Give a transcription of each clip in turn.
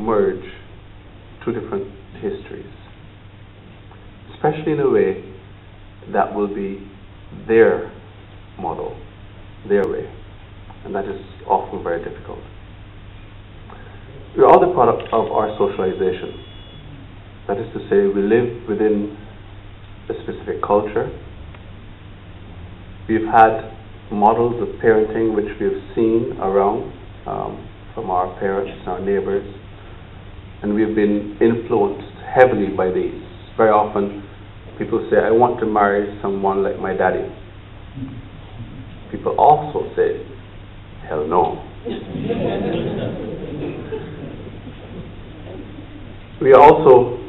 merge two different histories, especially in a way that will be their model, their way, and that is often very difficult. We are all the product of our socialization. That is to say, we live within a specific culture. We've had models of parenting which we have seen around from our parents and our neighbors, and we've been influenced heavily by these. Very often people say, I want to marry someone like my daddy. People also say, hell no. We are also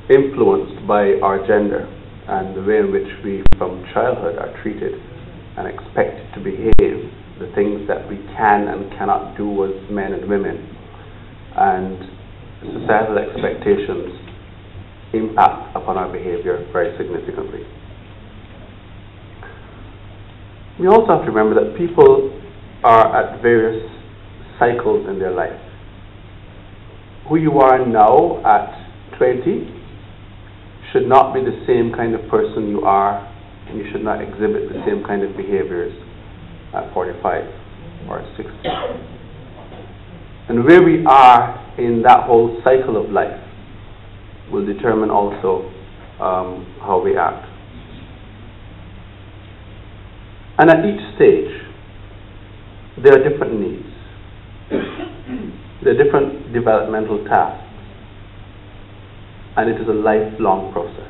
influenced by our gender and the way in which we from childhood are treated and expected to behave, the things that we can and cannot do as men and women, and societal expectations impact upon our behavior very significantly. We also have to remember that people are at various cycles in their life. Who you are now at 20 should not be the same kind of person you are, and you should not exhibit the same kind of behaviors at 45 or 60. And where we are in that whole cycle of life will determine also how we act. And at each stage, there are different needs. There are different developmental tasks. And it is a lifelong process.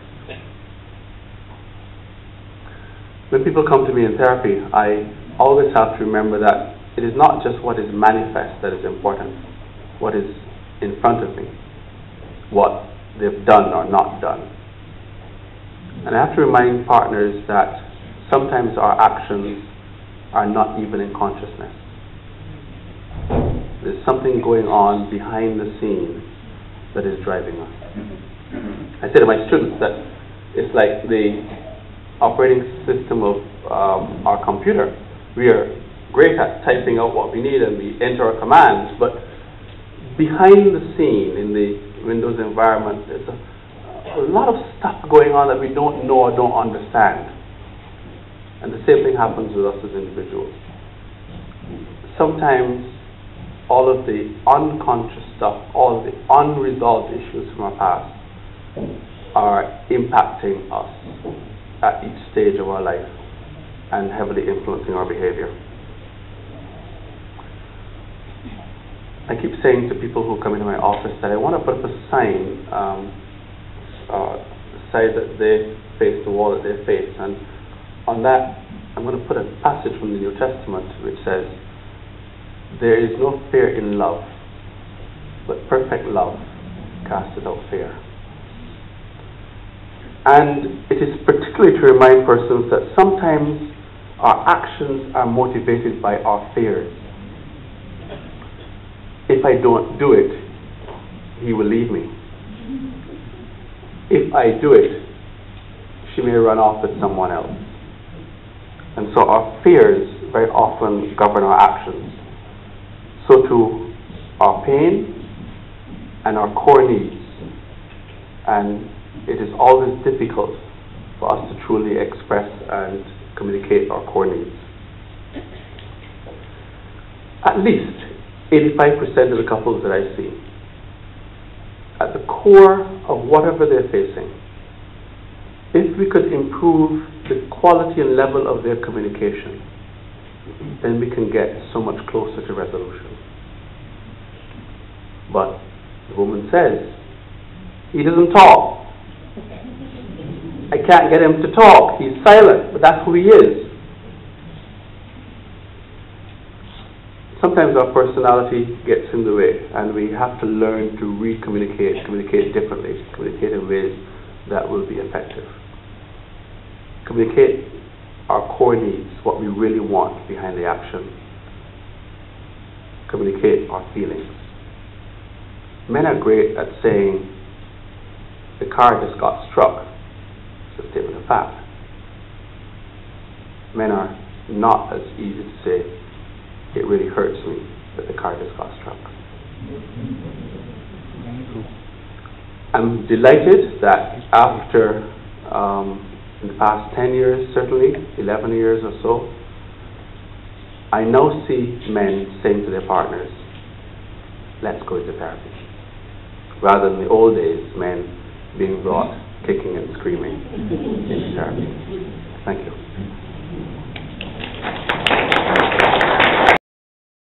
When people come to me in therapy, I always have to remember that it is not just what is manifest that is important, what is in front of me, what they've done or not done. And I have to remind partners that sometimes our actions are not even in consciousness. There's something going on behind the scenes that is driving us. I say to my students that it's like the operating system of our computer. We are great at typing out what we need and we enter our commands, but behind the scene in the Windows environment, there's a lot of stuff going on that we don't know or don't understand. And the same thing happens with us as individuals. Sometimes all of the unconscious stuff, all of the unresolved issues from our past are impacting us at each stage of our life and heavily influencing our behavior. I keep saying to people who come into my office that I want to put up a sign, the side that they face, the wall that they face, and on that I'm going to put a passage from the New Testament which says, there is no fear in love, but perfect love casteth out fear. And it is particularly to remind persons that sometimes our actions are motivated by our fears. If I don't do it, he will leave me. If I do it, she may run off with someone else. And so our fears very often govern our actions. So too our pain and our core needs. And it is always difficult for us to truly express and communicate our core needs. At least 85% of the couples that I see, at the core of whatever they're facing, if we could improve the quality and level of their communication, then we can get so much closer to resolution. But the woman says, he doesn't talk. I can't get him to talk. He's silent, but that's who he is. Sometimes our personality gets in the way, and we have to learn to communicate differently, communicate in ways that will be effective. Communicate our core needs, what we really want behind the action. Communicate our feelings. Men are great at saying, the car just got struck. It's a statement of fact. Men are not as easy to say, it really hurts me that the car just got struck. I'm delighted that after, in the past 10 years, certainly, 11 years or so, I now see men saying to their partners, let's go into therapy. Rather than the old days, men being brought kicking and screaming into therapy. Thank you.